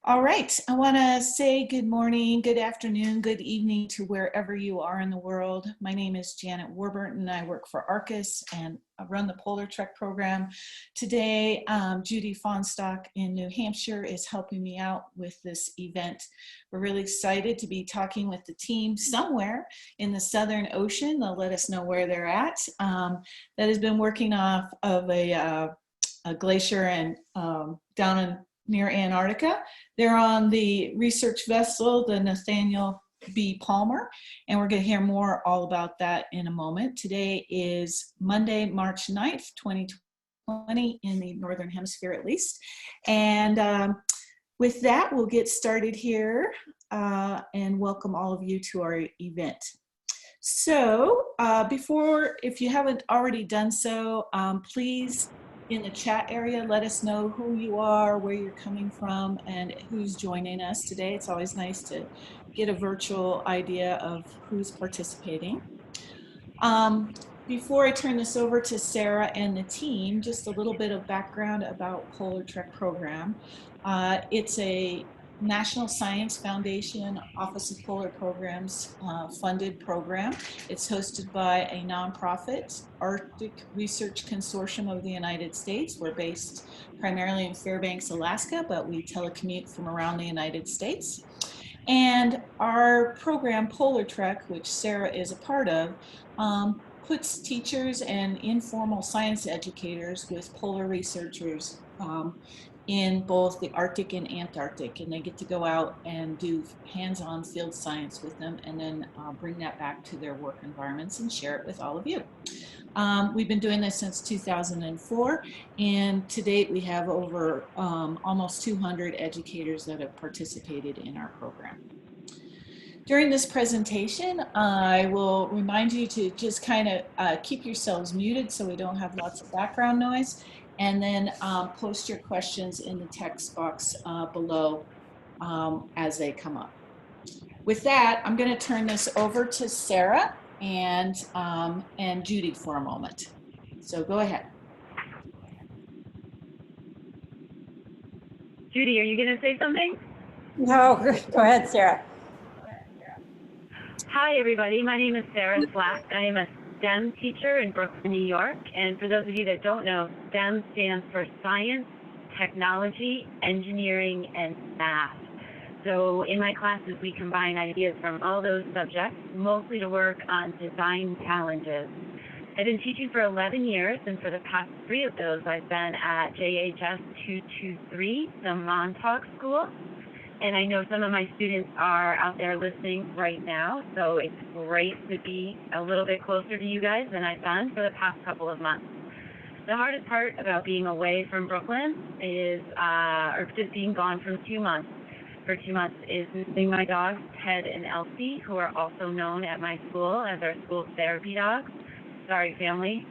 All right, I want to say good morning, good afternoon, good evening to wherever you are in the world. My name is Janet Warburton. I work for ARCUS and I run the PolarTREC program. Today, Judy Fonstock in New Hampshire is helping me out with this event. We're really excited to be talking with the team somewhere in the Southern Ocean. They'll let us know where they're at. That has been working off of a glacier and down in near Antarctica. They're on the research vessel, the Nathaniel B. Palmer, and we're going to hear more all about that in a moment. Today is Monday, March 9th, 2020 in the Northern Hemisphere at least. And with that, we'll get started here and welcome all of you to our event. So if you haven't already done so, please in the chat area, let us know who you are, where you're coming from, and who's joining us today. It's always nice to get a virtual idea of who's participating. Before I turn this over to Sarah and the team, just a little bit of background about PolarTREC program. It's a National Science Foundation Office of Polar Programs funded program. It's hosted by a nonprofit, Arctic Research Consortium of the United States. We're based primarily in Fairbanks, Alaska, but we telecommute from around the United States. And our program, PolarTREC, which Sarah is a part of, puts teachers and informal science educators with polar researchers in both the Arctic and Antarctic, and they get to go out and do hands-on field science with them and then bring that back to their work environments and share it with all of you. We've been doing this since 2004, and to date we have over almost 200 educators that have participated in our program. During this presentation, I will remind you to just kind of keep yourselves muted so we don't have lots of background noise, and then post your questions in the text box below as they come up. With that, I'm going to turn this over to Sarah and Judy for a moment. So go ahead. Judy, are you going to say something? No, go ahead, Sarah. Hi, everybody. My name is Sarah Slack. I am a STEM teacher in Brooklyn, New York. And for those of you that don't know, STEM stands for Science, Technology, Engineering, and Math. So in my classes, we combine ideas from all those subjects, mostly to work on design challenges. I've been teaching for 11 years, and for the past 3 of those, I've been at JHS 223, the Montauk School. And I know some of my students are out there listening right now, so it's great to be a little bit closer to you guys than I've been for the past couple of months. The hardest part about being away from Brooklyn is, or just being gone for 2 months, is missing my dogs, Ted and Elsie, who are also known at my school as our school therapy dogs. Sorry, family.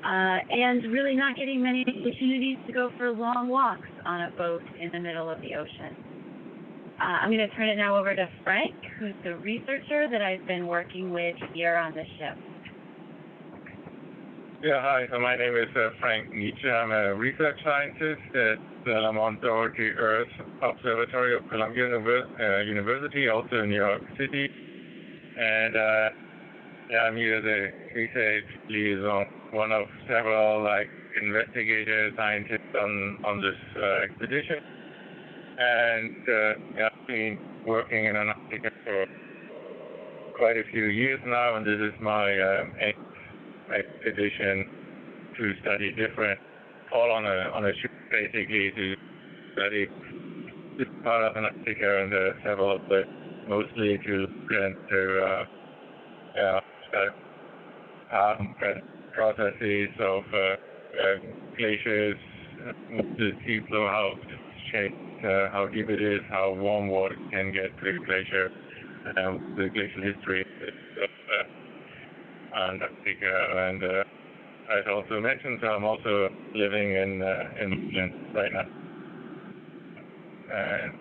And really not getting many opportunities to go for long walks on a boat in the middle of the ocean. I'm going to turn it now over to Frank, who's the researcher that I've been working with here on the ship. Yeah, hi. So my name is Frank Nitsche. I'm a research scientist at the Lamont Doherty Earth Observatory of Columbia University, also in New York City. And I'm here as a research liaison, one of several investigator scientists on this expedition. And I've been working in Antarctica for quite a few years now, and this is my eighth expedition to study different, all on a ship basically, to study this part of Antarctica and several of the, mostly to study processes of glaciers, the seafloor, how it's shaped, how deep it is, how warm water can get to the glacier, the glacial history of Antarctica. And as also mentioned, so I'm also living in right now. And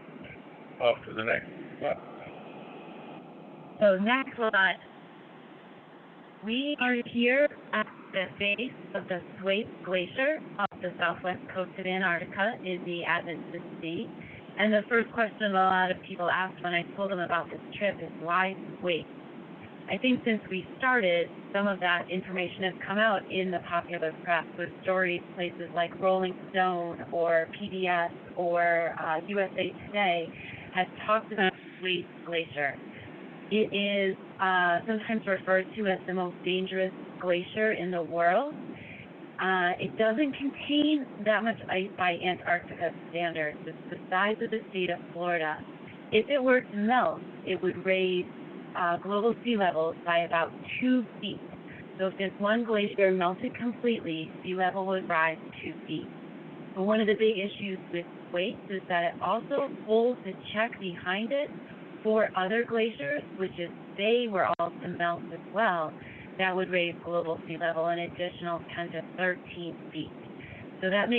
off to the next slide. So next slide. We are here at the base of the Thwaites Glacier off the southwest coast of Antarctica in the Amundsen Sea. And the first question a lot of people asked when I told them about this trip is, why Thwaites? I think since we started, some of that information has come out in the popular press with stories, places like Rolling Stone or PBS or USA Today has talked about Thwaites Glacier. It is sometimes referred to as the most dangerous glacier in the world. It doesn't contain that much ice by Antarctica standards. It's the size of the state of Florida. If it were to melt, it would raise global sea levels by about 2 feet. So if this one glacier melted completely, sea level would rise 2 feet. But one of the big issues with Thwaites is that it also holds a check behind it for other glaciers, which if they were all to melt as well, that would raise global sea level an additional 10 to 13 feet. So that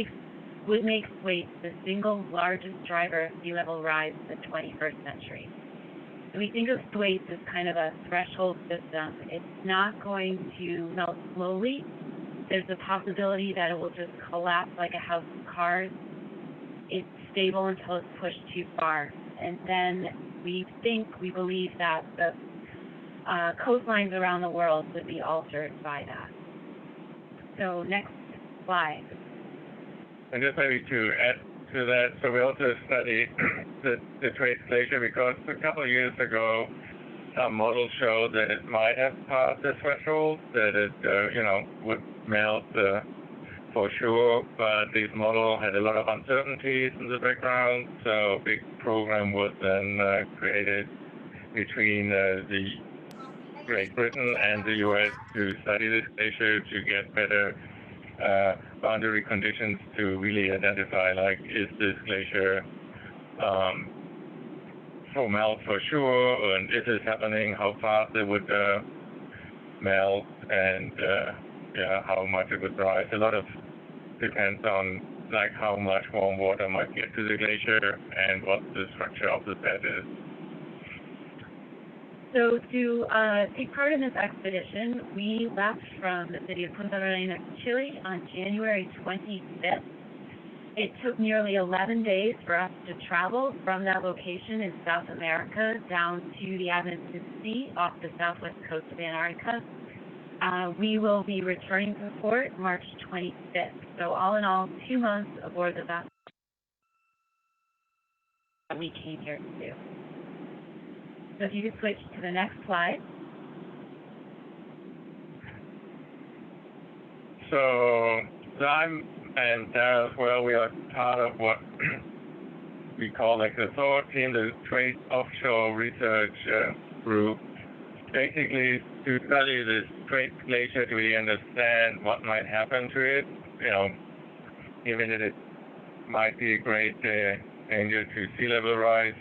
would make Thwaites the single largest driver of sea level rise in the 21st century. So we think of Thwaites as kind of a threshold system. It's not going to melt slowly. There's a possibility that it will just collapse like a house of cards. It's stable until it's pushed too far. And then we believe that the coastlines around the world would be altered by that. So next slide. And just maybe to add to that, so we also studied the Detroit Glacier because a couple of years ago, some models showed that it might have passed the threshold, that it, would melt for sure, but this model had a lot of uncertainties in the background, so a big program was then created between the Great Britain and the U.S. to study this glacier to get better boundary conditions to really identify, like, is this glacier for melt for sure, and if it's happening, how fast it would melt, and how much it would rise. A lot of depends on like how much warm water might get to the glacier and what the structure of the bed is. So to take part in this expedition, we left from the city of Punta Arenas, Chile on January 25th. It took nearly 11 days for us to travel from that location in South America down to the Amundsen Sea off the southwest coast of Antarctica. We will be returning to port March 25th. So all in all, 2 months aboard the vessel that we came here to do. So if you could switch to the next slide. So I'm and Sarah as well, we are part of what we call like the THOR team, the Thwaites Offshore Research Group. Basically, to study this Great Glacier to really understand what might happen to it, given that it might be a great danger to sea level rise.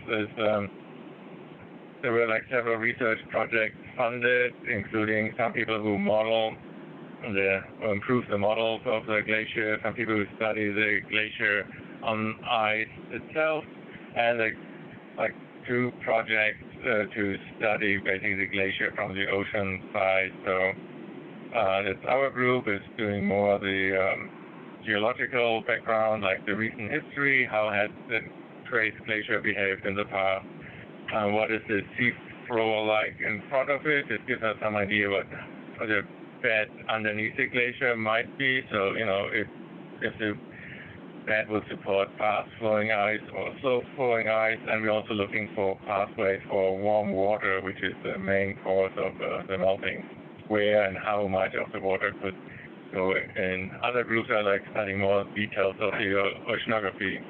There were like several research projects funded, including some people who model improve the models of the glacier, some people who study the glacier on ice itself, and like 2 projects to study basically the glacier from the ocean side. So our group is doing more of the geological background, like the recent history, how has the Thwaites Glacier behaved in the past, what is the seafloor like in front of it. It gives us some idea what the bed underneath the glacier might be. So, if the bed will support fast-flowing ice or slow-flowing ice, and we're also looking for pathways for warm water, which is the main cause of the melting, where and how much of the water could go in. Other groups are like studying more details of the oceanography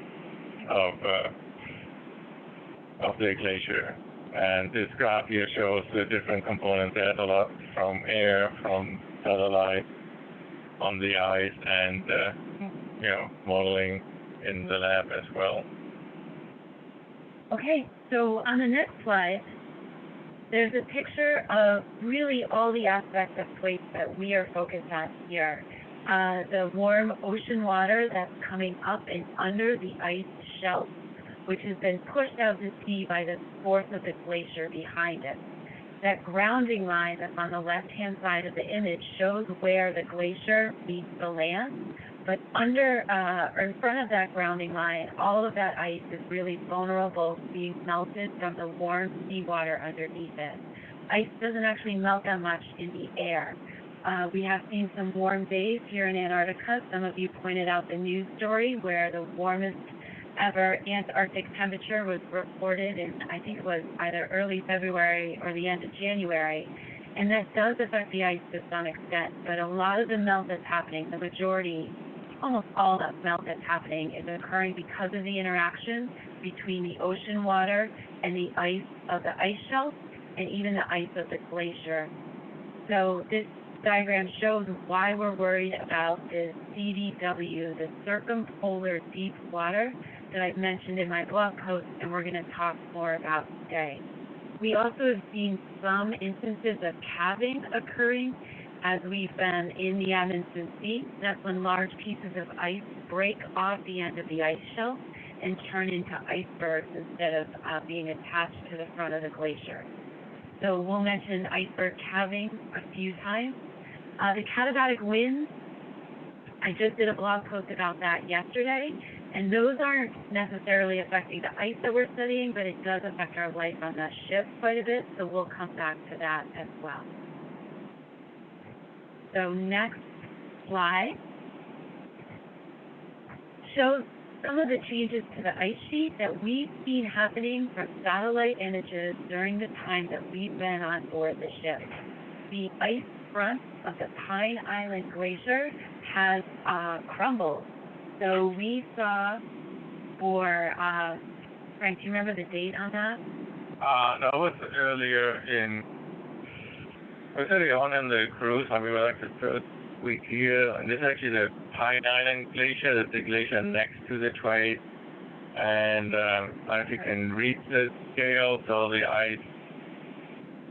of the glacier. And this graph here shows the different components. There's a lot from air, from satellite, on the ice, and modeling in the lab as well. Okay, so on the next slide, there's a picture of really all the aspects of Thwaites that we are focused on here. The warm ocean water that's coming up and under the ice shelf, which has been pushed out to sea by the force of the glacier behind it. That grounding line that's on the left-hand side of the image shows where the glacier meets the land, But under or in front of that grounding line, all of that ice is really vulnerable to being melted from the warm seawater underneath it. Ice doesn't actually melt that much in the air. We have seen some warm days here in Antarctica. Some of you pointed out the news story where the warmest ever Antarctic temperature was reported in, I think it was either early February or the end of January. And that does affect the ice to some extent, but a lot of the melt that's happening, the majority, almost all the melt that's happening is occurring because of the interaction between the ocean water and the ice of the ice shelf and even the ice of the glacier. So this diagram shows why we're worried about the CDW, the circumpolar deep water that I've mentioned in my blog post, and we're going to talk more about today. We also have seen some instances of calving occurring as we've been in the Amundsen Sea. That's when large pieces of ice break off the end of the ice shelf and turn into icebergs instead of being attached to the front of the glacier. So we'll mention iceberg calving a few times. The katabatic winds, I just did a blog post about that yesterday, and those aren't necessarily affecting the ice that we're studying, but it does affect our life on that ship quite a bit, so we'll come back to that as well. So next slide shows some of the changes to the ice sheet that we've seen happening from satellite images during the time that we've been on board the ship. The ice front of the Pine Island Glacier has crumbled. So we saw for, Frank, do you remember the date on that? That was earlier on in the cruise. We were like the first week here, and this is actually the Pine Island Glacier, that's the glacier next to the Thwaites. And I don't know if you can read the scale, so the ice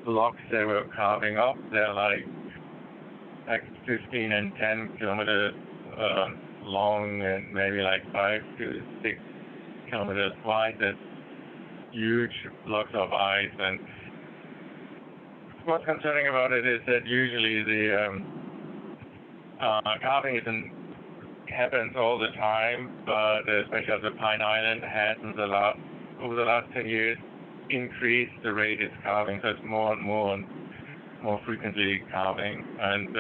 blocks they were carving up, they're like 15 and 10 kilometers long and maybe like 5 to 6 kilometers wide. That's huge blocks of ice. And what's concerning about it is that usually the carving happens all the time, but especially as the Pine Island has over the last 10 years increased the rate it's carving, so it's more and more frequently carving. And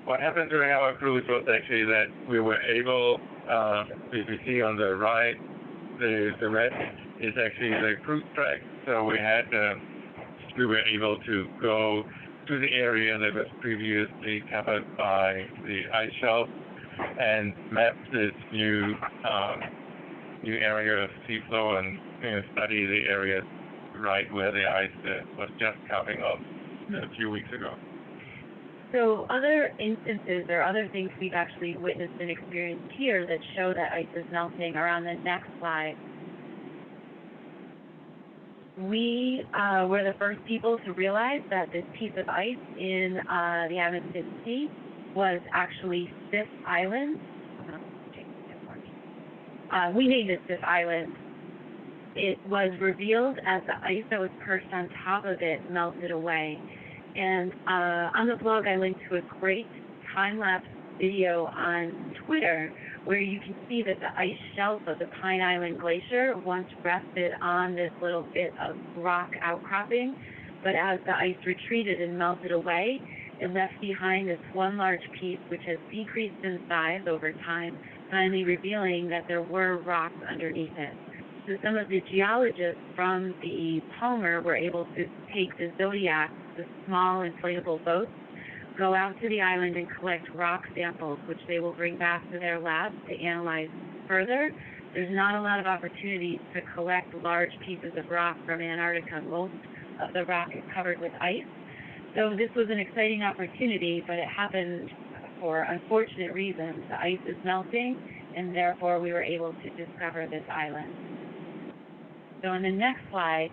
what happened during our cruise was actually that we were able, if you see on the right, the red is actually the cruise track. So we were able to go to the area that was previously covered by the ice shelf and map this new area of seafloor and study the area right where the ice was just coming up a few weeks ago. So other instances or other things we've actually witnessed and experienced here that show that ice is melting are on the next slide. We were the first people to realize that this piece of ice in the Amundsen Sea was actually Stiff Island. We named it Stiff Island. It was revealed as the ice that was perched on top of it melted away. And on the blog, I linked to a great time-lapse video on Twitter where you can see that the ice shelf of the Pine Island Glacier once rested on this little bit of rock outcropping, but as the ice retreated and melted away, it left behind this one large piece which has decreased in size over time, finally revealing that there were rocks underneath it. So some of the geologists from the Palmer were able to take the Zodiac, the small inflatable boats, go out to the island and collect rock samples, which they will bring back to their labs to analyze further. There's not a lot of opportunities to collect large pieces of rock from Antarctica. Most of the rock is covered with ice. So this was an exciting opportunity, but it happened for unfortunate reasons. The ice is melting, and therefore we were able to discover this island. So on the next slide,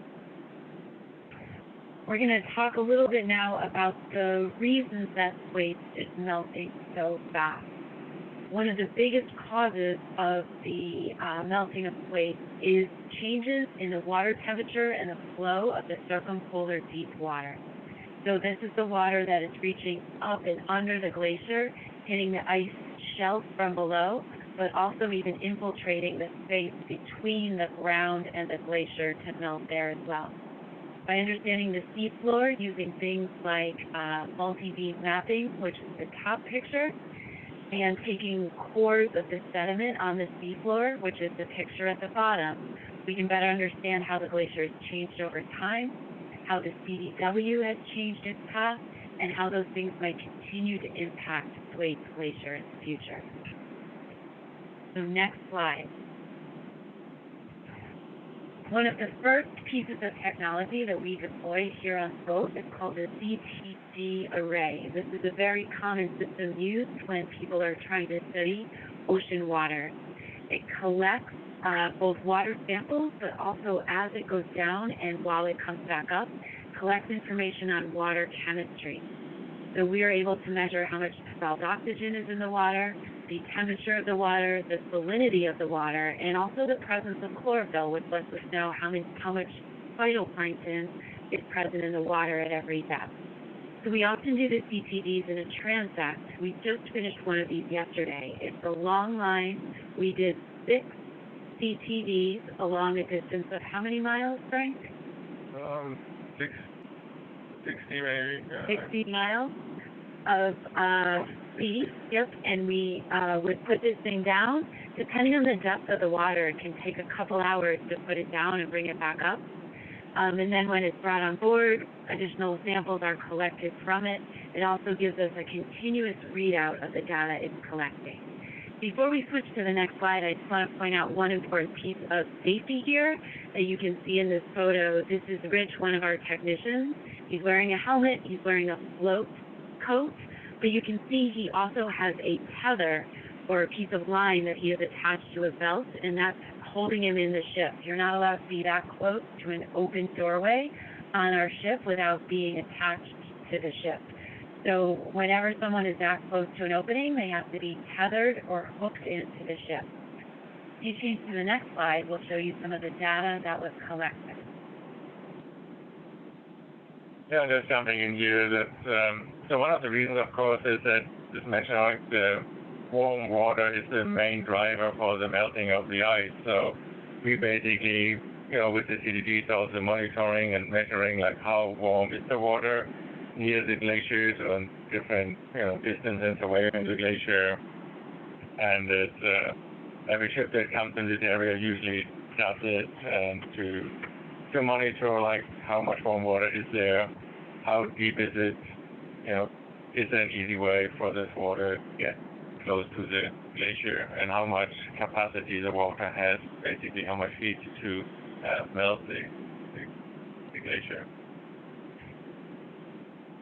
we're going to talk a little bit now about the reasons that Thwaites is melting so fast. One of the biggest causes of the melting of Thwaites is changes in the water temperature and the flow of the circumpolar deep water. So this is the water that is reaching up and under the glacier, hitting the ice shelf from below, but also even infiltrating the space between the ground and the glacier to melt there as well. By understanding the seafloor using things like multi-beam mapping, which is the top picture, and taking cores of the sediment on the seafloor, which is the picture at the bottom, we can better understand how the glacier has changed over time, how the CDW has changed its path, and how those things might continue to impact Thwaites Glacier in the future. So next slide. One of the first pieces of technology that we deployed here on the boat is called the CTG array. This is a very common system used when people are trying to study ocean water. It collects both water samples, but also as it goes down and while it comes back up, collects information on water chemistry. So we are able to measure how much dissolved oxygen is in the water, the temperature of the water, the salinity of the water, and also the presence of chlorophyll, which lets us know how much phytoplankton is present in the water at every depth. So we often do the CTDs in a transect. We just finished one of these yesterday. It's a long line. We did 6 CTDs along a distance of how many miles, Frank? 60 maybe. 60 miles of speed, yep, and we would put this thing down. Depending on the depth of the water, it can take a couple hours to put it down and bring it back up. And then when it's brought on board, additional samples are collected from it. It also gives us a continuous readout of the data it's collecting. Before we switch to the next slide, I just want to point out one important piece of safety here that you can see in this photo. This is Rich, one of our technicians. He's wearing a helmet, he's wearing a float coat, but you can see he also has a tether or a piece of line that he has attached to a belt, and that's holding him in the ship. You're not allowed to be that close to an open doorway on our ship without being attached to the ship. So whenever someone is that close to an opening, they have to be tethered or hooked into the ship. If you change to the next slide, we'll show you some of the data that was collected. Yeah, just jumping in here. So one of the reasons, of course, is that just mentioning the warm water is the main driver for the melting of the ice. So we basically, with the CDDs also monitoring and measuring like how warm is the water near the glaciers on different, distances away from the glacier. And every ship that comes in this area usually does it to monitor like how much warm water is there, how deep is it, is there an easy way for this water to get close to the glacier, and how much capacity the water has, basically how much heat to melt the glacier.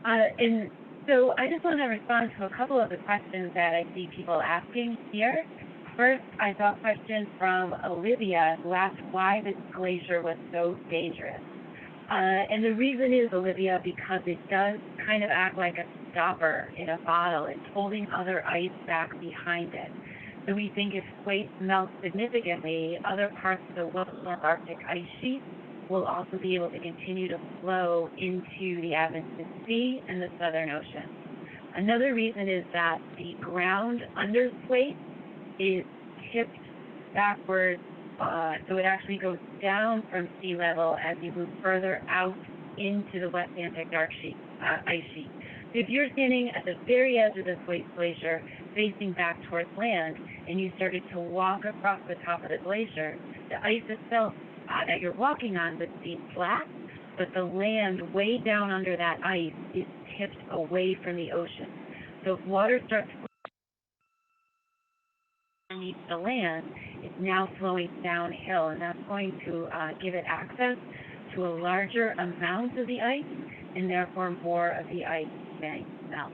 And so I just want to respond to a couple of the questions that I see people asking here. First, I saw a question from Olivia who asked why this glacier was so dangerous. And the reason is, Olivia, because it does kind of act like a stopper in a bottle. It's holding other ice back behind it. So we think if Thwaites melts significantly, other parts of the West Antarctic ice sheet will also be able to continue to flow into the Amundsen Sea and the Southern Ocean. Another reason is that the ground under Thwaites is tipped backwards, so it actually goes down from sea level as you move further out into the West Antarctic ice sheet. So if you're standing at the very edge of the Thwaites Glacier, facing back towards land, and you started to walk across the top of the glacier, the ice itself that you're walking on would be flat, but the land way down under that ice is tipped away from the ocean. So if water starts underneath the land, it's now flowing downhill, and that's going to give it access to a larger amount of the ice, and therefore more of the ice may melt.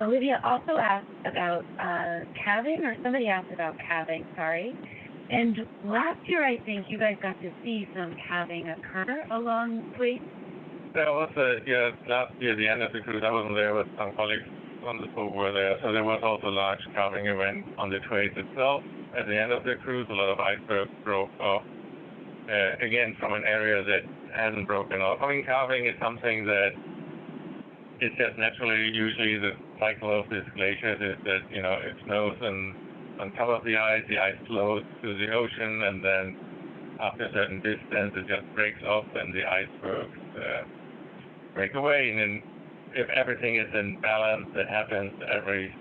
Olivia also asked about calving, or somebody asked about calving, sorry. And last year, I think you guys got to see some calving occur along Thwaites. There was last year, the end of the cruise, I wasn't there, but some colleagues on the boat were there. So there was also a large calving event on the Thwaites itself. At the end of the cruise, a lot of icebergs broke off, again, from an area that hasn't broken off. I mean, calving is something that it's just naturally, usually the cycle of this glacier is that, it snows on top of the ice flows to the ocean, and then after a certain distance, it just breaks off and the icebergs break away. And then if everything is in balance, that happens every,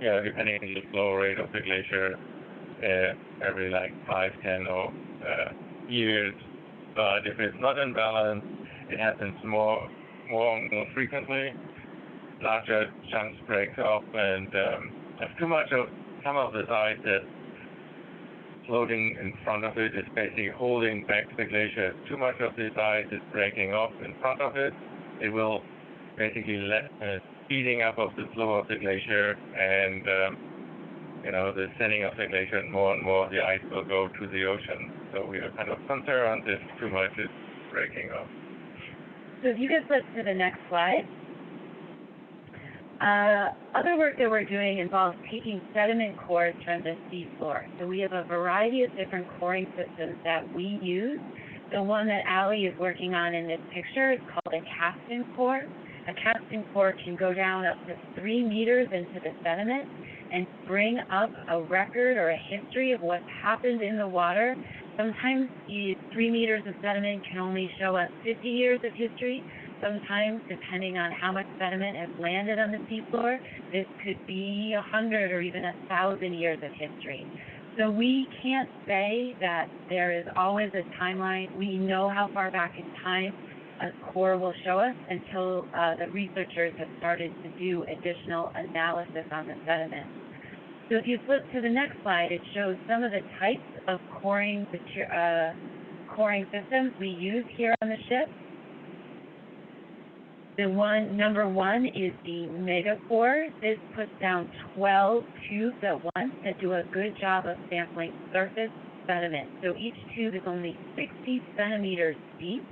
depending on the flow rate of the glacier, every like 5, 10 or years. But if it's not in balance, it happens more frequently. Larger chunks break off, and if too much of some of the ice that's floating in front of it is basically holding back the glacier. If too much of this ice is breaking off in front of it, it will basically let speeding up of the flow of the glacier, and the thinning of the glacier, and more the ice will go to the ocean. So we are kind of concerned if too much is breaking off. So if you could flip to the next slide. Other work that we're doing involves taking sediment cores from the seafloor. So we have a variety of different coring systems that we use. The one that Allie is working on in this picture is called a casting core. A casting core can go down up to 3 meters into the sediment and bring up a record or a history of what's happened in the water. Sometimes 3 meters of sediment can only show us 50 years of history. Sometimes, depending on how much sediment has landed on the seafloor, this could be 100 or even 1,000 years of history. So we can't say that there is always a timeline. We know how far back in time a core will show us until the researchers have started to do additional analysis on the sediment. So if you flip to the next slide, it shows some of the types of coring systems we use here on the ship. Number one is the mega core. This puts down 12 tubes at once that do a good job of sampling surface sediment. So each tube is only 60 centimeters deep,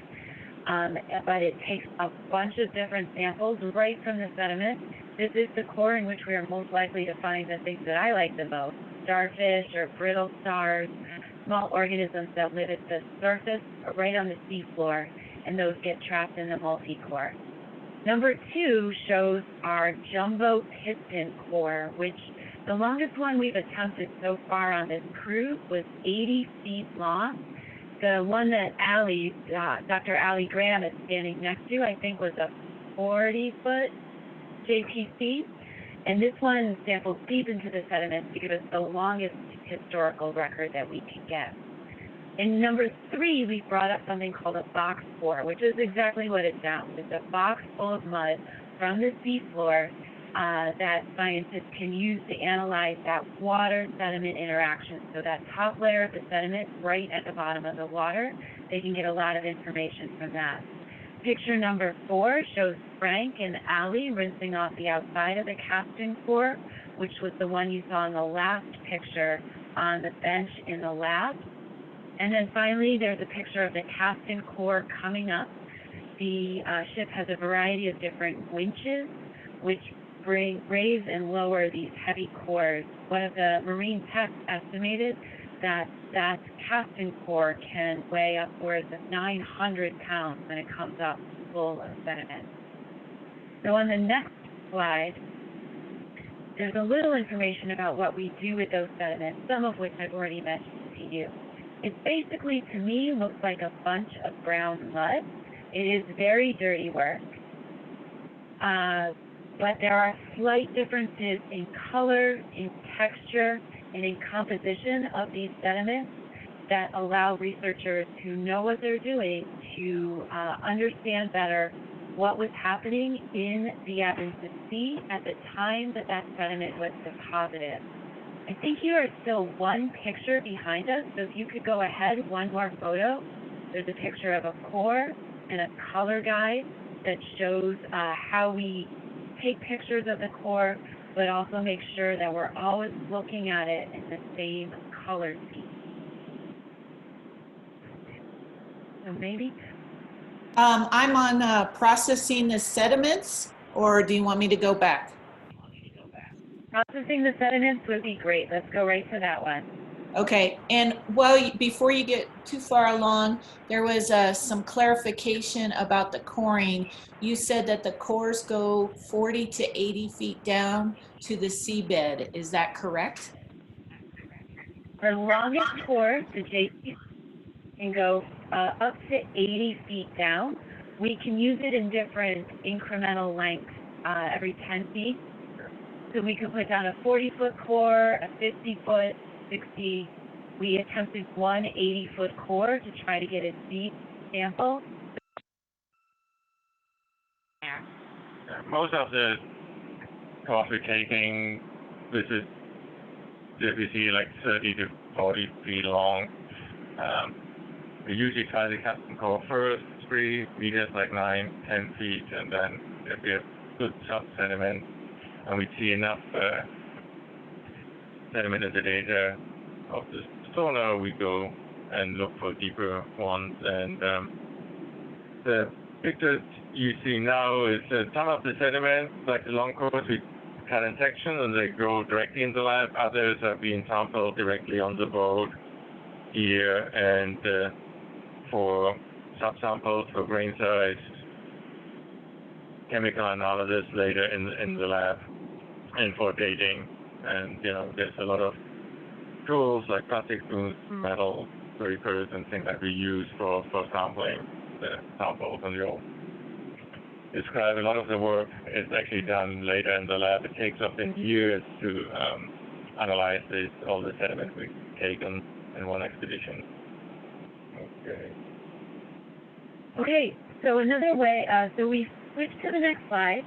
but it takes a bunch of different samples right from the sediment. This is the core in which we are most likely to find the things that I like the most: starfish or brittle stars, small organisms that live at the surface right on the seafloor, and those get trapped in the multi-core. Number 2 shows our jumbo piston core, which the longest one we've attempted so far on this cruise was 80 feet long. The one that Dr. Allie Graham is standing next to, I think, was a 40-foot JPC. And this one samples deep into the sediment to give us the longest historical record that we can get. In number 3, we brought up something called a box core, which is exactly what it sounds. It's a box full of mud from the seafloor that scientists can use to analyze that water-sediment interaction. So that top layer of the sediment right at the bottom of the water, they can get a lot of information from that. Picture number 4 shows Frank and Allie rinsing off the outside of the casting core, which was the one you saw in the last picture on the bench in the lab. And then finally, there's a picture of the casting core coming up. The ship has a variety of different winches, which raise and lower these heavy cores. One of the marine techs estimated that casting core can weigh upwards of 900 pounds when it comes up full of sediment. So on the next slide, there's a little information about what we do with those sediments, some of which I've already mentioned to you. It basically, to me, looks like a bunch of brown mud. It is very dirty work, but there are slight differences in color, in texture, and in composition of these sediments that allow researchers who know what they're doing to understand better what was happening in the Amundsen Sea at the time that sediment was deposited. I think you are still one picture behind us, so if you could go ahead, one more photo. There's a picture of a core and a color guide that shows how we take pictures of the core, but also make sure that we're always looking at it in the same color scheme. So maybe? I'm on processing the sediments, or do you want me to go back? Processing the sediments would be great. Let's go right to that one. Okay, and before you get too far along, there was some clarification about the coring. You said that the cores go 40 to 80 feet down to the seabed. Is that correct? Our longest core, the JP, can go up to 80 feet down. We can use it in different incremental lengths every 10 feet. So we could put down a 40-foot core, a 50-foot, 60. We attempted one 80-foot core to try to get a deep sample. Most of the course we're taking, this is we see like 30 to 40 feet long. We usually try to cut the core first, 3 meters, like 9, 10 feet, and then if we have good soft sediment and we see enough sediment as the data of the sonar, we go and look for deeper ones. And the picture you see now is some of the sediment, like the long cores, we cut in sections and they grow directly in the lab. Others are being sampled directly on the boat here, and for subsamples for grain size, chemical analysis later in the lab, and for dating. And there's a lot of tools like plastic spoons, metal scrapers, and things that we use for sampling the samples. And you'll describe a lot of the work is actually done later in the lab. It takes often years to analyze all the sediment we've taken in one expedition. Okay, so another way, so we switch to the next slide.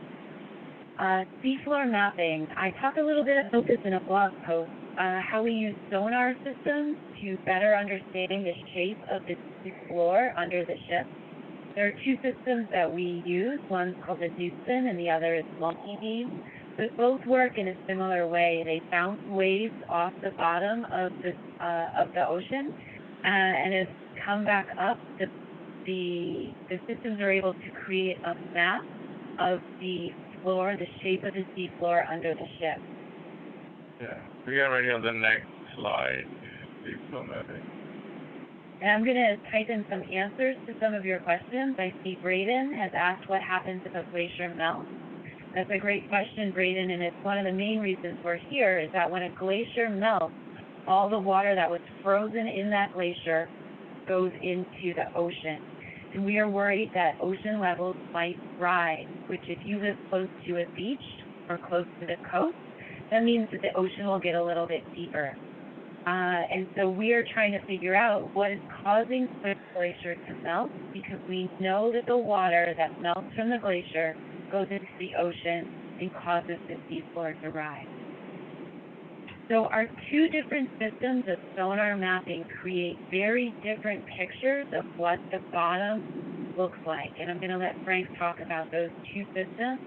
Seafloor mapping. I talked a little bit about this in a blog post, how we use sonar systems to better understanding the shape of the seafloor under the ship. There are two systems that we use. One's called a Nitsche and the other is multi-beam. But both work in a similar way. They bounce waves off the bottom of the ocean, and as come back up, the systems are able to create a map of the floor, the shape of the seafloor under the ship. Yeah, we are ready on the next slide. And I'm going to type in some answers to some of your questions. I see Braden has asked what happens if a glacier melts. That's a great question, Braden, and it's one of the main reasons we're here is that when a glacier melts, all the water that was frozen in that glacier goes into the ocean. And we are worried that ocean levels might rise, which if you live close to a beach or close to the coast, that means that the ocean will get a little bit deeper. And so we are trying to figure out what is causing the glacier to melt, because we know that the water that melts from the glacier goes into the ocean and causes the seafloor to rise. So our two different systems of sonar mapping create very different pictures of what the bottom looks like. And I'm going to let Frank talk about those two systems.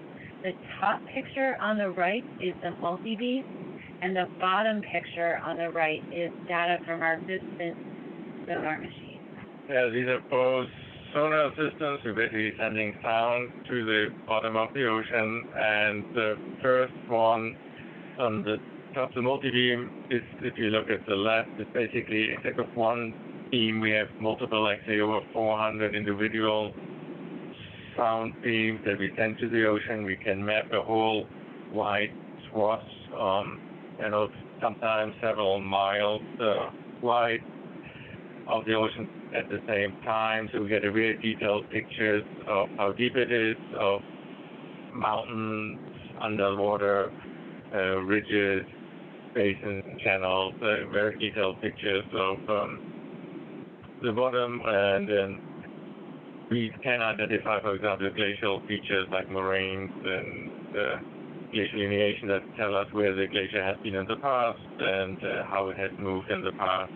The top picture on the right is the multi-beam, and the bottom picture on the right is data from our distant sonar machine. Yeah, these are both sonar systems. We're basically sending sound to the bottom of the ocean, and the first one on the top, the multi-beam, is, if you look at the left, it's basically, instead of one beam, we have multiple, like say over 400 individual sound beams that we send to the ocean. We can map a whole wide swath, sometimes several miles wide of the ocean at the same time. So we get a very detailed pictures of how deep it is, of mountains, underwater, ridges, basins, channels, very detailed pictures of the bottom. And then we can identify, for example, glacial features like moraines and glacial lineation that tell us where the glacier has been in the past and how it has moved in the past.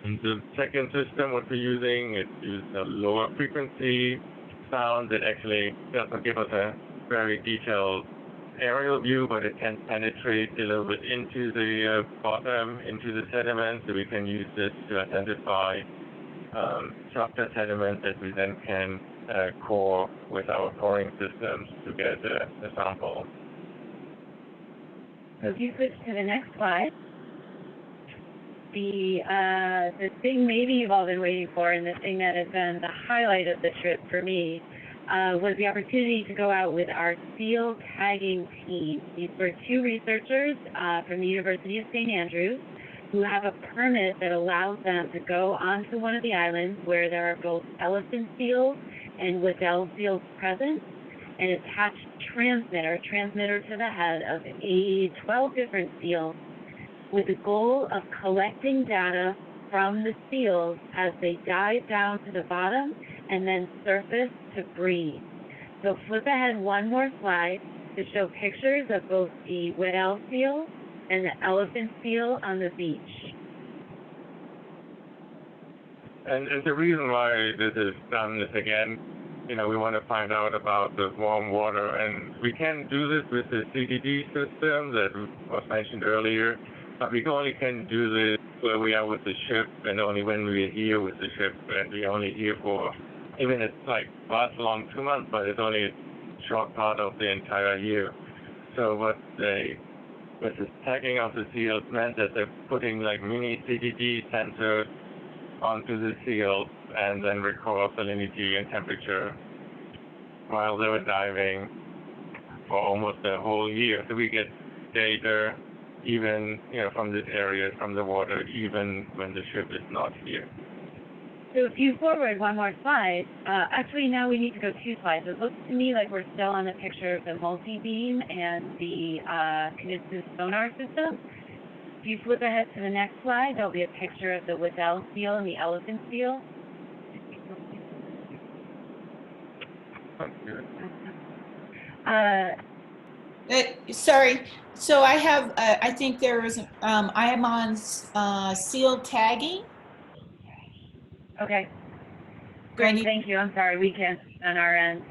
And the second system, what we're using, it uses a lower frequency sound that actually doesn't give us a very detailed aerial view, but it can penetrate a little bit into the bottom, into the sediment, so we can use this to identify softer sediment that we then can core with our coring systems to get a sample. So if you switch to the next slide. the thing maybe you've all been waiting for, and the thing that has been the highlight of the trip for me, was the opportunity to go out with our seal tagging team. These were two researchers from the University of St. Andrews who have a permit that allows them to go onto one of the islands where there are both elephant seals and Weddell seals present, and attach transmitter to the head of 12 different seals with the goal of collecting data from the seals as they dive down to the bottom and then surface to breathe. So flip ahead one more slide to show pictures of both the Weddell seal and the elephant seal on the beach. And the reason why this is done is, again, we want to find out about the warm water, and we can do this with the CDD system that was mentioned earlier, but we only can do this where we are with the ship, and only when we're here with the ship, and we're only here for, even it's like lasts along 2 months, but it's only a short part of the entire year. So with the tagging of the seals meant that they're putting like mini CDD sensors onto the seals and then record salinity and temperature while they were diving for almost the whole year. So we get data even, from this area, from the water, even when the ship is not here. So if you forward one more slide, actually now we need to go 2 slides. It looks to me like we're still on the picture of the multi-beam and the Knudsen sonar system. If you flip ahead to the next slide, there'll be a picture of the Weddell seal and the elephant seal. Sorry. So I have, I think there is, I am on seal tagging. Okay. Great, thank you. I'm sorry, we can't on our end.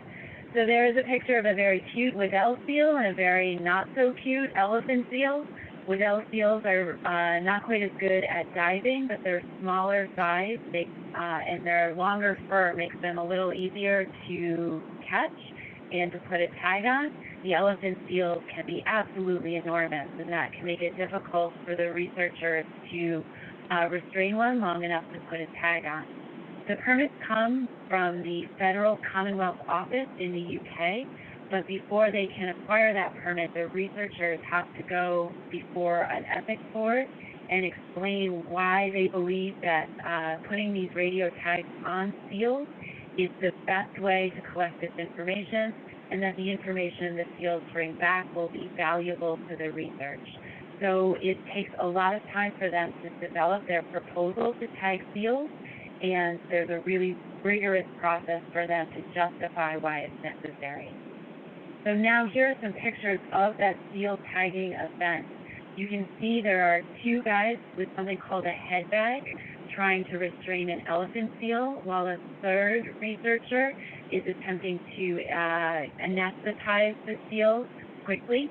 So there is a picture of a very cute Weddell seal and a very not so cute elephant seal. Weddell seals are not quite as good at diving, but they're smaller size, and their longer fur makes them a little easier to catch and to put a tag on. The elephant seals can be absolutely enormous, and that can make it difficult for the researchers to restrain one long enough to put a tag on. The permits come from the Federal Commonwealth Office in the UK, but before they can acquire that permit, the researchers have to go before an ethics board and explain why they believe that putting these radio tags on seals is the best way to collect this information, and that the information the seals bring back will be valuable to the research. So it takes a lot of time for them to develop their proposal to tag seals, and there's a really rigorous process for them to justify why it's necessary. So now here are some pictures of that seal tagging event. You can see there are 2 guys with something called a head bag trying to restrain an elephant seal, while a 3rd researcher is attempting to anesthetize the seal quickly.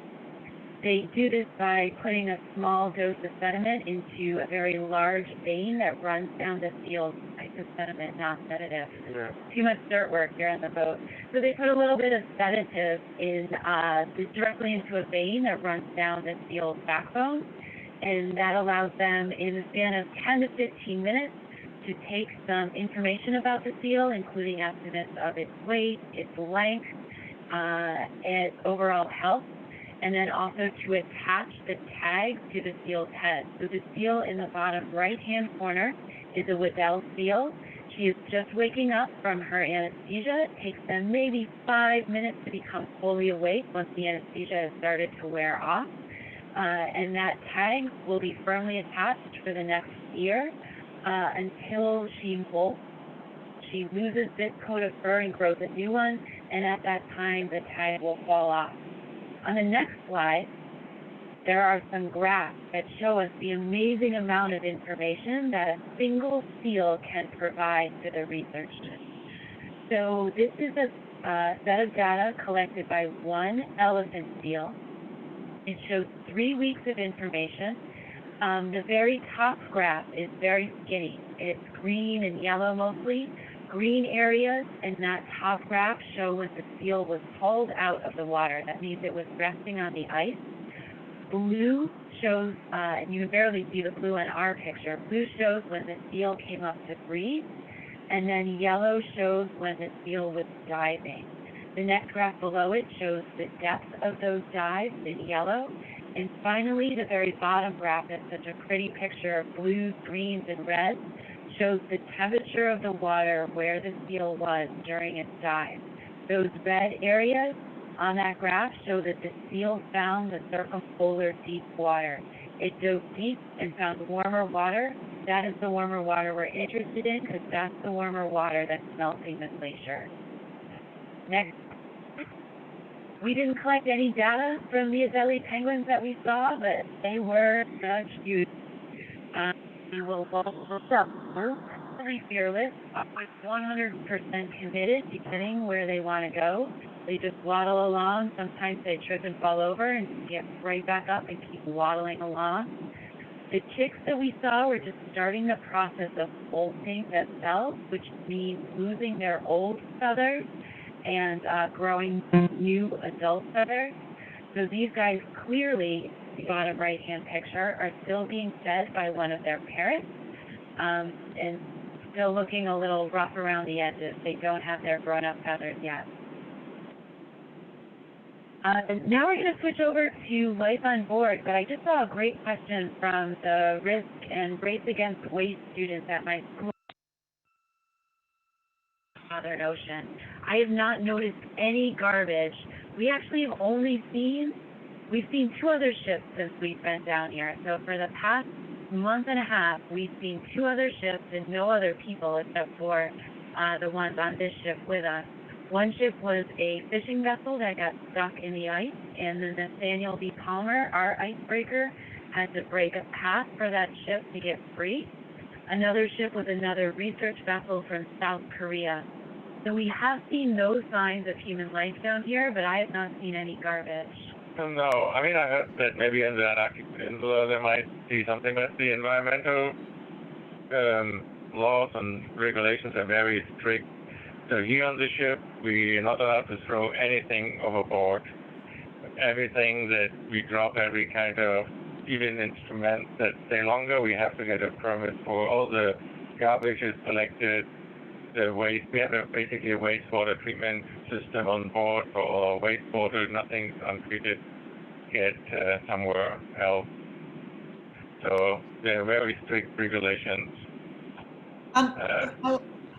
They do this by putting a small dose of sediment into a very large vein that runs down the seal's, I said sediment, not sedative. Yeah. Too much dirt work here on the boat. So they put a little bit of sedative directly into a vein that runs down the seal's backbone, and that allows them, in the span of 10 to 15 minutes, to take some information about the seal, including estimates of its weight, its length, and its overall health, and then also to attach the tag to the seal's head. So the seal in the bottom right-hand corner is a Weddell seal. She is just waking up from her anesthesia. It takes them maybe 5 minutes to become fully awake once the anesthesia has started to wear off. And that tag will be firmly attached for the next year until she molts. She loses this coat of fur and grows a new one, and at that time the tag will fall off. On the next slide, there are some graphs that show us the amazing amount of information that a single seal can provide to the researchers. So this is a set of data collected by one elephant seal. It shows 3 weeks of information. The very top graph is very skinny. It's green and yellow mostly. Green areas in that top graph show when the seal was hauled out of the water. That means it was resting on the ice. blue shows, and you can barely see the blue in our picture. Blue shows when the seal came up to breathe, and then yellow shows when the seal was diving. The next graph below it shows the depth of those dives in yellow. And finally, the very bottom graph is such a pretty picture of blues, greens, and reds, shows the temperature of the water where the seal was during its dive. Those red areas on that graph show that the seal found the circumpolar deep water. It dove deep and found warmer water. That is the warmer water we're interested in because that's the warmer water that's melting the glacier. Next. We didn't collect any data from the Adelie penguins that we saw, but they were such huge. We will go really fearless, 100% committed, depending where they want to go. They just waddle along. Sometimes they trip and fall over and get right back up and keep waddling along. The chicks that we saw were just starting the process of bolting themselves, which means losing their old feathers and growing new adult feathers. So these guys clearly, the bottom right-hand picture, are still being fed by one of their parents and still looking a little rough around the edges. They don't have their grown-up feathers yet. Now we're going to switch over to life on board, but I just saw a great question from the Risk and Race Against Waste students at my school. Southern Ocean. I have not noticed any garbage. We actually have we've seen 2 other ships since we've been down here. So for the past month and a half, we've seen 2 other ships and no other people except for the ones on this ship with us. One ship was a fishing vessel that got stuck in the ice, and the Nathaniel B, our icebreaker, had to break a path for that ship to get free. Another ship was another research vessel from South Korea. So we have seen no signs of human life down here, but I have not seen any garbage. No, I mean, I heard that maybe in the Antarctic Peninsula there might be something, but the environmental laws and regulations are very strict. So here on the ship, we're not allowed to throw anything overboard. Everything that we drop, every kind of, even instrument that stay longer, we have to get a permit for. All the garbage is collected. The waste, we have basically a wastewater treatment system on board for all our wastewater. Nothing's untreated get somewhere else. So there are very strict regulations.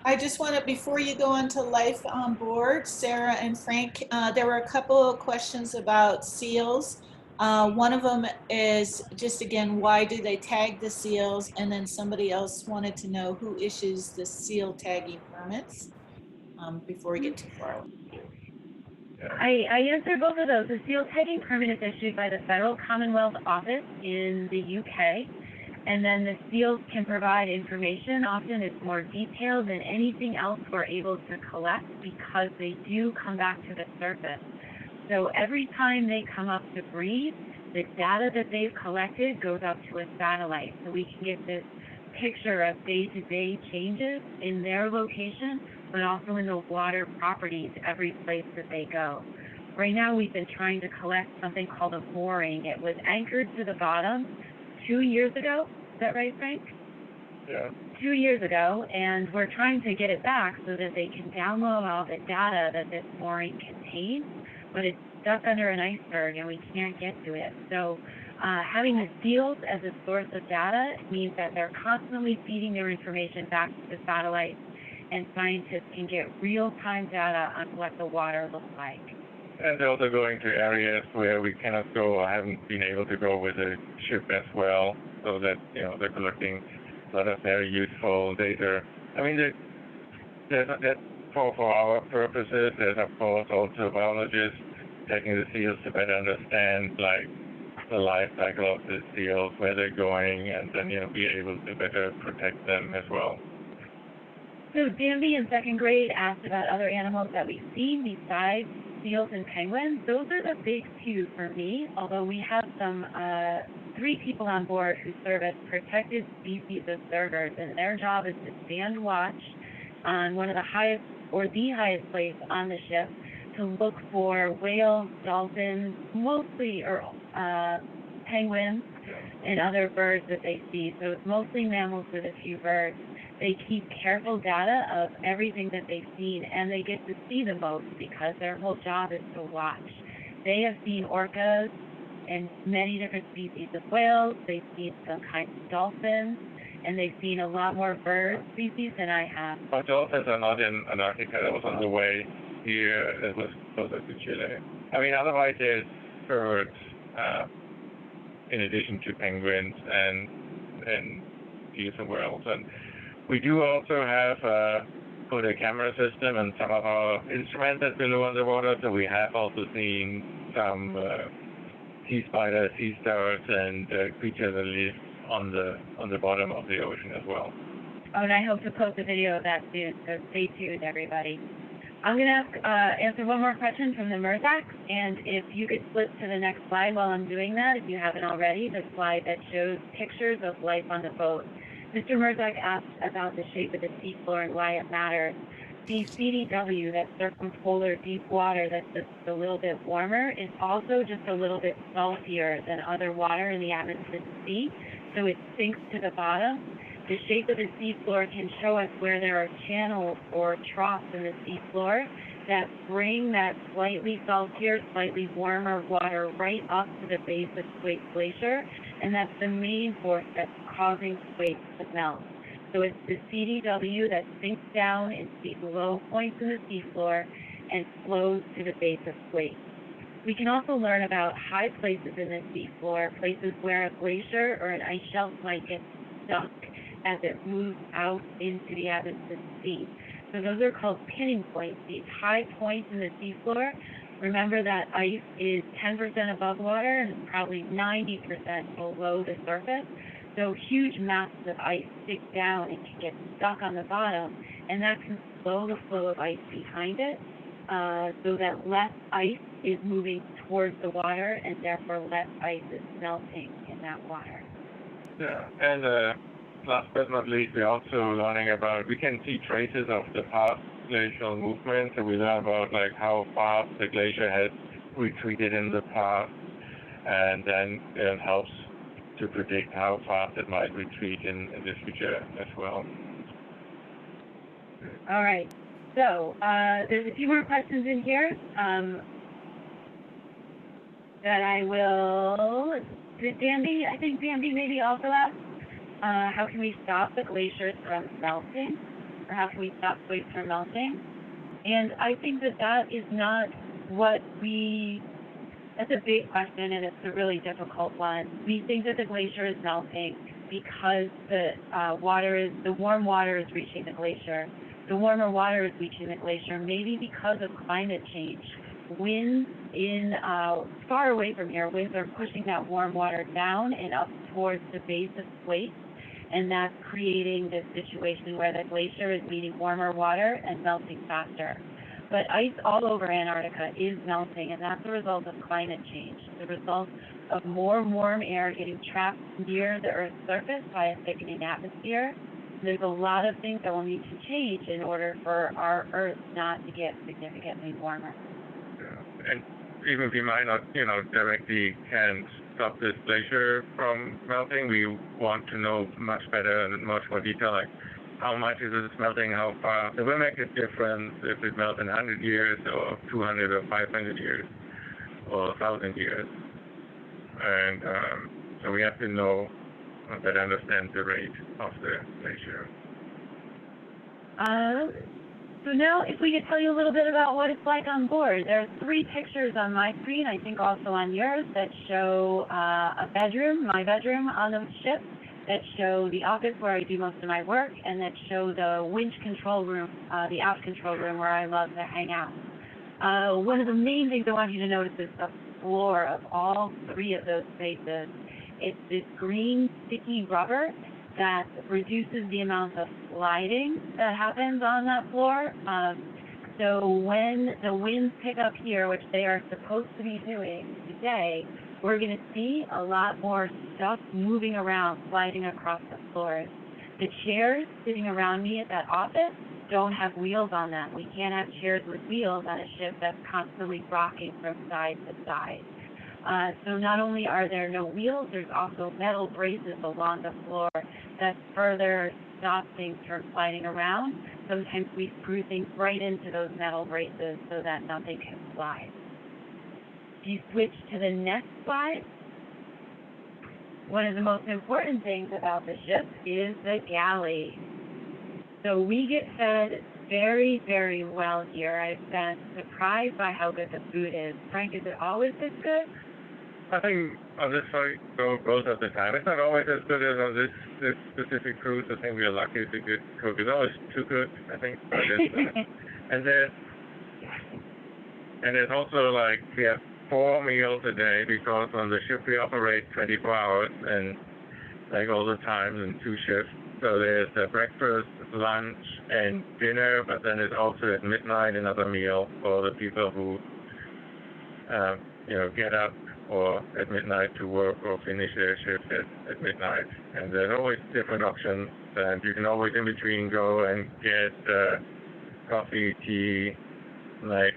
I just want to, before you go into life on board, Sarah and Frank, there were a couple of questions about seals. One of them is just, again, why do they tag the seals? And then somebody else wanted to know who issues the seal tagging permits before we get too far. I answered both of those. The seal tagging permit is issued by the Federal Commonwealth Office in the UK. And then the seals can provide information. Often it's more detailed than anything else we're able to collect because they do come back to the surface. So every time they come up to breathe, the data that they've collected goes up to a satellite. So we can get this picture of day-to-day changes in their location, but also in the water properties every place that they go. Right now we've been trying to collect something called a mooring. It was anchored to the bottom 2 years ago. Is that right, Frank? Yeah. 2 years ago, and we're trying to get it back so that they can download all the data that this mooring contains, but it's stuck under an iceberg and we can't get to it. So having the seals as a source of data means that they're constantly feeding their information back to the satellites, and scientists can get real-time data on what the water looks like. And they're also going to areas where we cannot go or haven't been able to go with a ship as well, so that, you know, they're collecting a lot of very useful data. I mean, that for our purposes, there's of course also biologists taking the seals to better understand, like, the life cycle of the seals, where they're going, and then, you know, be able to better protect them as well. So Danby in second grade asked about other animals that we've seen besides seals and penguins. Those are the big 2 for me, although we have some 3 people on board who serve as protected species observers, and their job is to stand watch on one of the highest, or the highest place on the ship, to look for whales, dolphins, mostly, or penguins and other birds that they see. So it's mostly mammals with a few birds. They keep careful data of everything that they've seen, and they get to see the most because their whole job is to watch. They have seen orcas and many different species of whales. They've seen some kinds of dolphins, and they've seen a lot more bird species than I have. But dolphins are not in Antarctica. That was on the way here. It was closer to Chile. I mean, otherwise there's birds in addition to penguins and geese and whales. And we do also have put a camera system and some of our instruments that below underwater. So we have also seen some sea spiders, sea stars, and creatures that live on the bottom of the ocean as well. Oh, and I hope to post a video of that soon, so stay tuned, everybody. I'm going to answer one more question from the Merzak, and if you could flip to the next slide while I'm doing that, if you haven't already, the slide that shows pictures of life on the boat. Mr. Merzak asked about the shape of the seafloor and why it matters. The CDW, that circumpolar deep water that's just a little bit warmer, is also just a little bit saltier than other water in the atmosphere of the sea, so it sinks to the bottom. The shape of the seafloor can show us where there are channels or troughs in the seafloor that bring that slightly saltier, slightly warmer water right up to the base of Thwaites Glacier, and that's the main force that's causing Thwaites to melt. So it's the CDW that sinks down into these low points in the seafloor and flows to the base of Thwaites. We can also learn about high places in the seafloor, places where a glacier or an ice shelf might get stuck as it moves out into the atmosphere of the sea. So those are called pinning points, these high points in the seafloor. Remember that ice is 10% above water and probably 90% below the surface. So huge masses of ice stick down and can get stuck on the bottom, and that can slow the flow of ice behind it, so that less ice is moving towards the water, and therefore less ice is melting in that water. Yeah, and last but not least, we're also learning about, we can see traces of the past glacial movement, so we learn about like how fast the glacier has retreated in the past, and then it helps to predict how fast it might retreat in the future as well. All right, so there's a few more questions in here that I will, did Bambi, I think Bambi maybe also asked, how can we stop the glaciers from melting? Or how can we stop Thwaites from melting? And I think that that is not what that's a big question, and it's a really difficult one. We think that the glacier is melting because the warm water is reaching the glacier. The warmer water is reaching the glacier, maybe because of climate change. Winds far away from here, winds are pushing that warm water down and up towards the base of Thwaites, and that's creating this situation where the glacier is meeting warmer water and melting faster. But ice all over Antarctica is melting, and that's a result of climate change. It's a result of more warm air getting trapped near the Earth's surface by a thickening atmosphere. There's a lot of things that will need to change in order for our Earth not to get significantly warmer. Yeah. And even if we might not, directly can stop this glacier from melting, we want to know much better and much more detail, like how much is it melting, how far. It will make a difference if it melts in 100 years or 200 or 500 years or 1,000 years. And so we have to know better understand the rate of the glacier. So now if we could tell you a little bit about what it's like on board. There are 3 pictures on my screen, I think also on yours, that show a bedroom, my bedroom on the ship, that show the office where I do most of my work, and that show the winch control room, the aft control room where I love to hang out. One of the main things I want you to notice is the floor of all 3 of those spaces. It's this green sticky rubber that reduces the amount of sliding that happens on that floor. So when the winds pick up here, which they are supposed to be doing today, we're going to see a lot more stuff moving around, sliding across the floors. The chairs sitting around me at that office don't have wheels on them. We can't have chairs with wheels on a ship that's constantly rocking from side to side. So not only are there no wheels, there's also metal braces along the floor that further stop things from sliding around. Sometimes we screw things right into those metal braces so that nothing can slide. If you switch to the next slide, one of the most important things about the ship is the galley. So we get fed very, very well here. I've been surprised by how good the food is. Frank, is it always this good? I think on this flight goes at the time. It's not always as good as on this specific cruise. I think we are lucky to get cook. It's always too good, I think. and there's also like we have 4 meals a day because on the ship we operate 24 hours and like all the time in 2 shifts. So there's breakfast, lunch, and dinner, but then there's also at midnight another meal for the people who get up or at midnight to work or finish their shift at midnight. And there's always different options, and you can always in between go and get coffee, tea, snacks,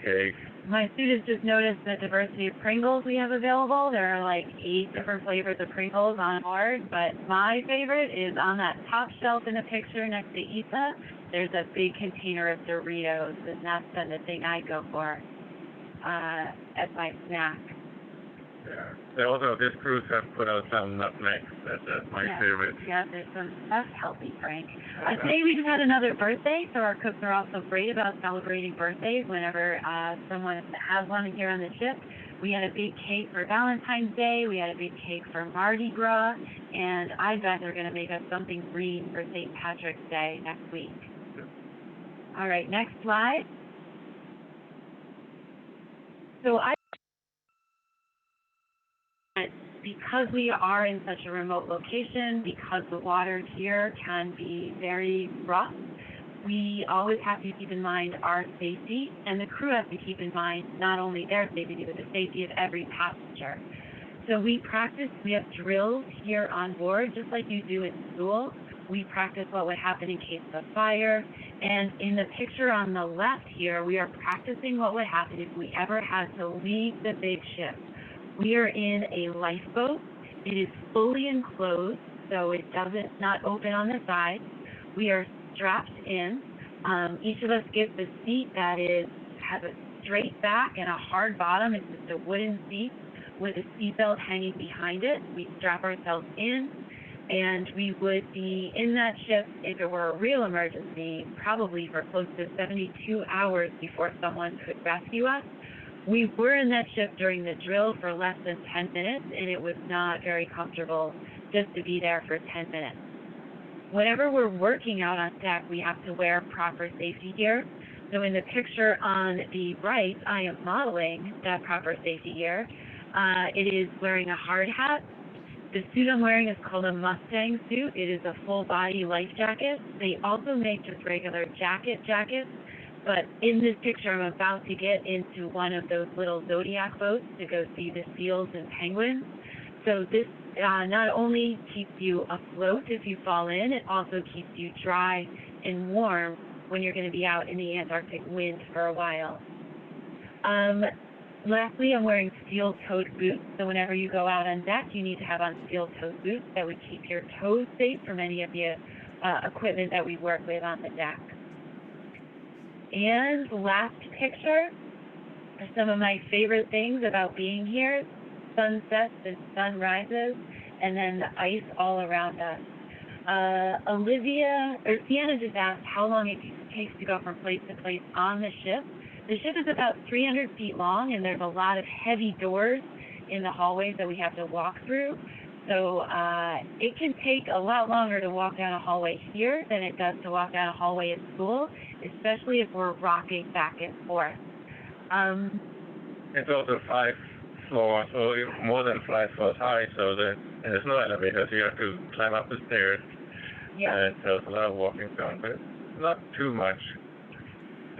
cake. My students just noticed the diversity of Pringles we have available. There are like 8 different flavors of Pringles on board, but my favorite is on that top shelf in the picture next to Issa. There's a big container of Doritos, and that's been the thing I go for as my snack. Yeah. They also, this cruise have put out some nutmegs. That's my favorite. Yeah, that's healthy, Frank. Today we just had another birthday, so our cooks are also great about celebrating birthdays whenever someone has one here on the ship. We had a big cake for Valentine's Day, we had a big cake for Mardi Gras, and I bet they're going to make us something green for St. Patrick's Day next week. All right, next slide. So because we are in such a remote location, because the waters here can be very rough, we always have to keep in mind our safety, and the crew has to keep in mind not only their safety, but the safety of every passenger. So we have drills here on board, just like you do in school. We practice what would happen in case of a fire, and in the picture on the left here, we are practicing what would happen if we ever had to leave the big ship. We are in a lifeboat. It is fully enclosed, so it not open on the side. We are strapped in. Each of us gets a seat that has a straight back and a hard bottom. It's just a wooden seat with a seatbelt hanging behind it. We strap ourselves in, and we would be in that ship if it were a real emergency, probably for close to 72 hours before someone could rescue us. We were in that ship during the drill for less than 10 minutes, and it was not very comfortable just to be there for 10 minutes. Whenever we're working out on deck, we have to wear proper safety gear. So in the picture on the right, I am modeling that proper safety gear. It is wearing a hard hat. The suit I'm wearing is called a Mustang suit. It is a full-body life jacket. They also make just regular jackets. But in this picture, I'm about to get into one of those little Zodiac boats to go see the seals and penguins. So this not only keeps you afloat if you fall in, it also keeps you dry and warm when you're going to be out in the Antarctic wind for a while. Lastly, I'm wearing steel-toed boots. So whenever you go out on deck, you need to have on steel-toed boots that would keep your toes safe from any of the equipment that we work with on the deck. And last picture are some of my favorite things about being here: sunsets and sunrises, and then the ice all around us. Sienna just asked how long it takes to go from place to place on the ship. The ship is about 300 feet long, and there's a lot of heavy doors in the hallways that we have to walk through. So it can take a lot longer to walk down a hallway here than it does to walk down a hallway at school, especially if we're rocking back and forth. It's also 5 floors, so more than 5 floors high, so there's no elevators. You have to climb up the stairs. Yeah. And so it's a lot of walking down, but it's not too much.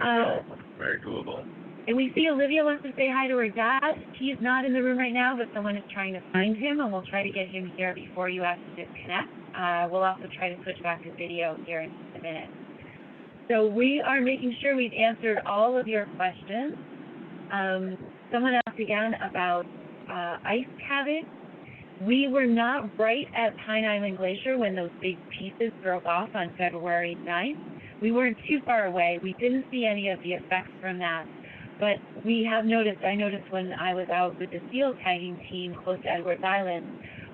It's very doable. And we see Olivia wants to say hi to her dad. He's not in the room right now, but someone is trying to find him, and we'll try to get him here before you have to disconnect. We'll also try to switch back to video here in just a minute. So we are making sure we've answered all of your questions. Someone asked again about ice calving. We were not right at Pine Island Glacier when those big pieces broke off on February 9th. We weren't too far away. We didn't see any of the effects from that. But I noticed when I was out with the seal tagging team close to Edwards Island,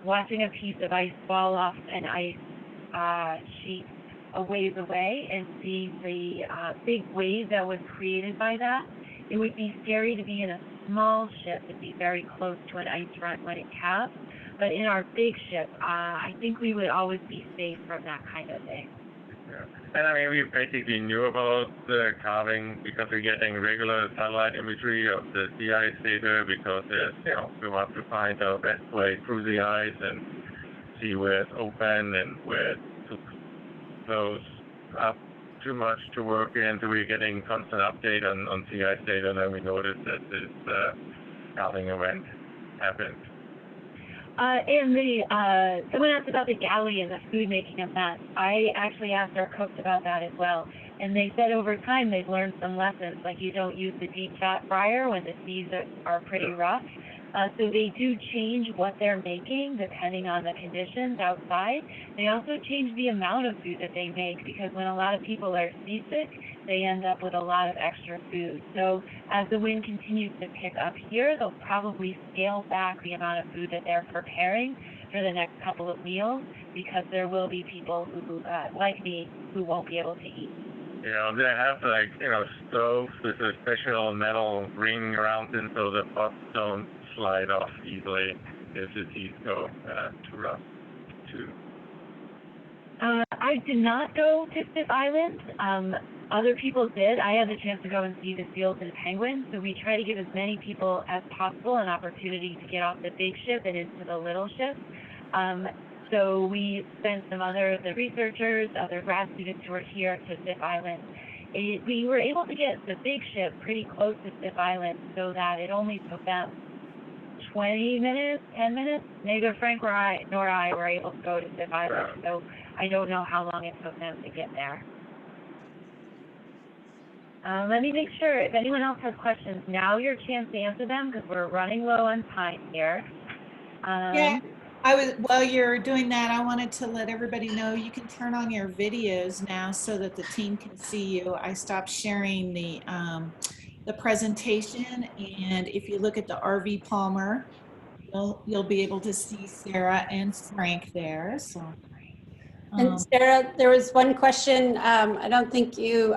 watching a piece of ice fall off an ice sheet a ways away and seeing the big wave that was created by that. It would be scary to be in a small ship and be very close to an ice front when it calves. But in our big ship, I think we would always be safe from that kind of thing. Yeah. And I mean, we basically knew about the calving because we're getting regular satellite imagery of the sea ice data because we want to find the best way through the ice and see where it's open and where it close up too much to work in. So we're getting constant update on sea ice data, and then we noticed that this calving event happened. And someone asked about the galley and the food making of that. I actually asked our cooks about that as well. And they said over time they've learned some lessons, like you don't use the deep fat fryer when the seas are pretty rough. So they do change what they're making depending on the conditions outside. They also change the amount of food that they make because when a lot of people are seasick, they end up with a lot of extra food. So as the wind continues to pick up here, they'll probably scale back the amount of food that they're preparing for the next couple of meals because there will be people who, like me, who won't be able to eat. They have stoves with a special metal ring around them so the pots don't slide off easily if the seas go too rough too. I did not go to Stiff Island. Other people did. I had the chance to go and see the seals and penguins, so we try to give as many people as possible an opportunity to get off the big ship and into the little ship. So we sent the researchers, other grad students who were here to Stiff Island. We were able to get the big ship pretty close to Stiff Island so that it only took them 20 minutes, 10 minutes. Neither Frank nor I were able to go to Stiff Island, so I don't know how long it took them to get there. Let me make sure if anyone else has questions, now your chance to answer them because we're running low on time here. While you're doing that, I wanted to let everybody know you can turn on your videos now so that the team can see you. I stopped sharing the presentation, and if you look at the RV Palmer, you'll be able to see Sarah and Frank there. So. And Sarah, there was one question I don't think you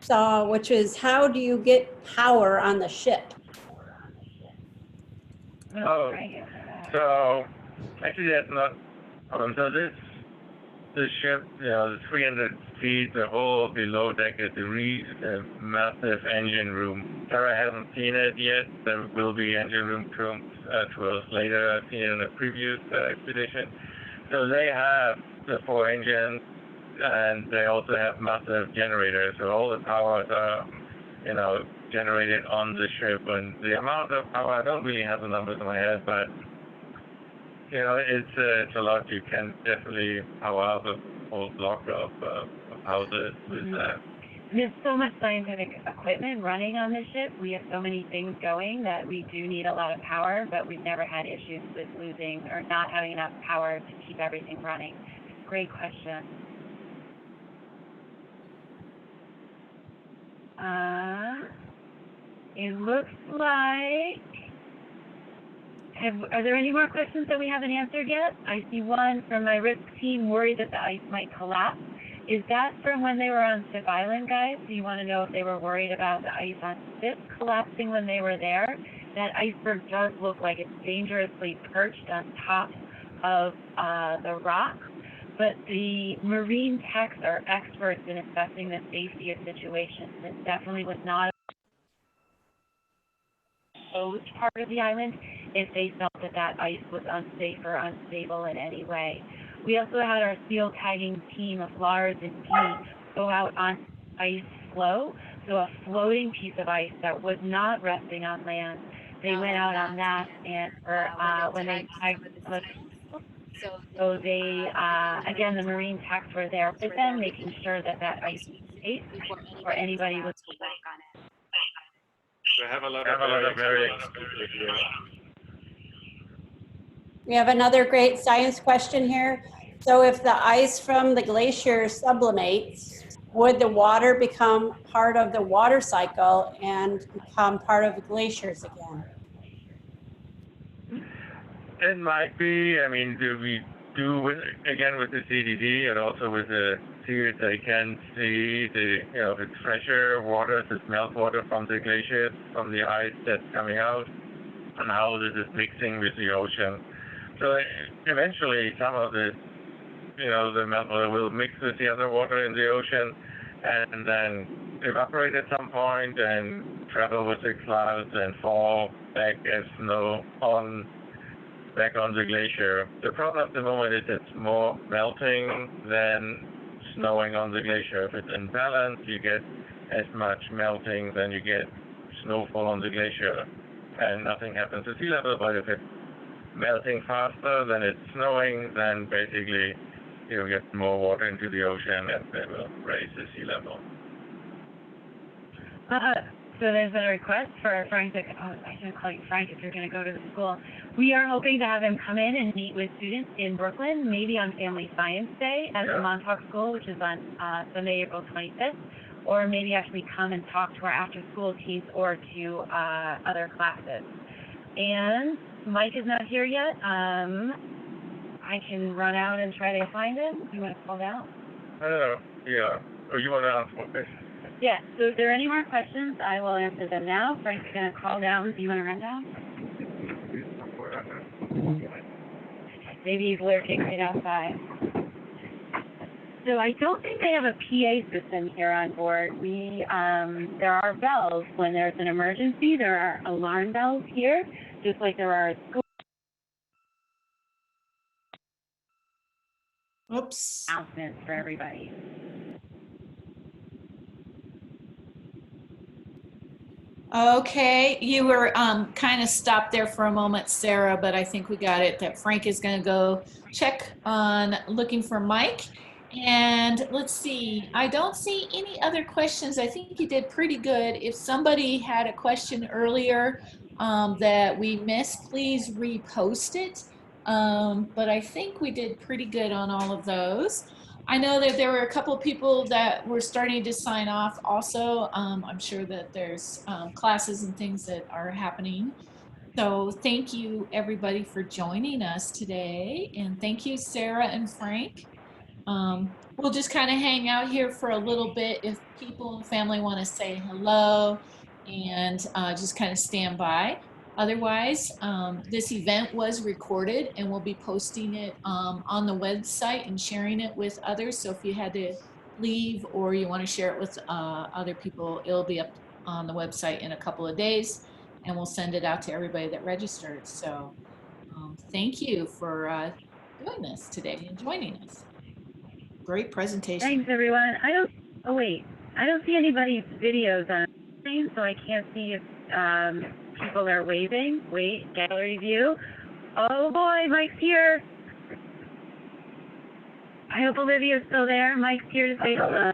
saw, which is how do you get power on the ship? Oh, so actually that's not, so this ship, the 300 feet, the whole below deck is a massive engine room. Sarah hasn't seen it yet. There will be engine room tours later. I've seen it in a previous expedition. So they have the 4 engines, and they also have massive generators. So all the powers are, generated on the ship. And the amount of power, I don't really have the numbers in my head, but it's a lot. You can definitely power out a whole block of houses with that. There's so much scientific equipment running on this ship. We have so many things going that we do need a lot of power, but we've never had issues with losing or not having enough power to keep everything running. Great question. It looks like, are there any more questions that we haven't answered yet? I see one from my risk team worried that the ice might collapse. Is that from when they were on Stiff Island, guys? Do you want to know if they were worried about the ice on Stiff collapsing when they were there? That iceberg does look like it's dangerously perched on top of the rock, but the marine techs are experts in assessing the safety of situations. It definitely was not exposed part of the island if they felt that ice was unsafe or unstable in any way. We also had our seal tagging team of Lars and P go out on ice floe, so a floating piece of ice that was not resting on land. They went out on that, and when they tagged the so they, again, the marine techs were there with them, making sure that ice was safe before anybody was We have a lot of very experts here. We have another great science question here. So if the ice from the glacier sublimates, would the water become part of the water cycle and become part of the glaciers again? It might be. I mean, we do again with the CDD and also with the series, I can see the fresher water, the melt water from the glaciers, from the ice that's coming out, and how this is mixing with the ocean. So eventually, some of the the melt water will mix with the other water in the ocean, and then evaporate at some point and travel with the clouds and fall back as snow back on the glacier. The problem at the moment is it's more melting than snowing on the glacier. If it's in balance, you get as much melting than you get snowfall on the glacier, and nothing happens to sea level. But if it's melting faster than it's snowing, then basically you'll get more water into the ocean, and that will raise the sea level. So there's been a request for Frank to, I should call you Frank if you're going to go to the school. We are hoping to have him come in and meet with students in Brooklyn, maybe on Family Science Day at the Montauk School, which is on Sunday, April 25th, or maybe actually come and talk to our after-school teams or to other classes. And Mike is not here yet. I can run out and try to find him. You want to call down? I don't know. Yeah. Oh, you want to answer this? Yeah. So if there are any more questions, I will answer them now. Frank's going to call down. Do you want to run down? Maybe he's lurking right outside. So I don't think they have a PA system here on board. There are bells when there's an emergency. There are alarm bells here, just like there are at school. Oops. Announcements for everybody. Okay, you were kind of stopped there for a moment, Sarah, but I think we got it, that Frank is going to go check on looking for Mike. And let's see, I don't see any other questions. I think you did pretty good. If somebody had a question earlier that we missed, please repost it. But I think we did pretty good on all of those. I know that there were a couple of people that were starting to sign off also. I'm sure that there's classes and things that are happening. So thank you everybody for joining us today. And thank you, Sarah and Frank. We'll just kind of hang out here for a little bit if people and family want to say hello and just kind of stand by. Otherwise, this event was recorded and we'll be posting it on the website and sharing it with others. So if you had to leave or you want to share it with other people, it'll be up on the website in a couple of days and we'll send it out to everybody that registered. So thank you for doing this today and joining us. Great presentation. Thanks, everyone. I don't see anybody's videos on the screen, so I can't see if people are waving. Wait, gallery view. Oh boy, Mike's here. I hope Olivia's still there. Mike's here to say hello.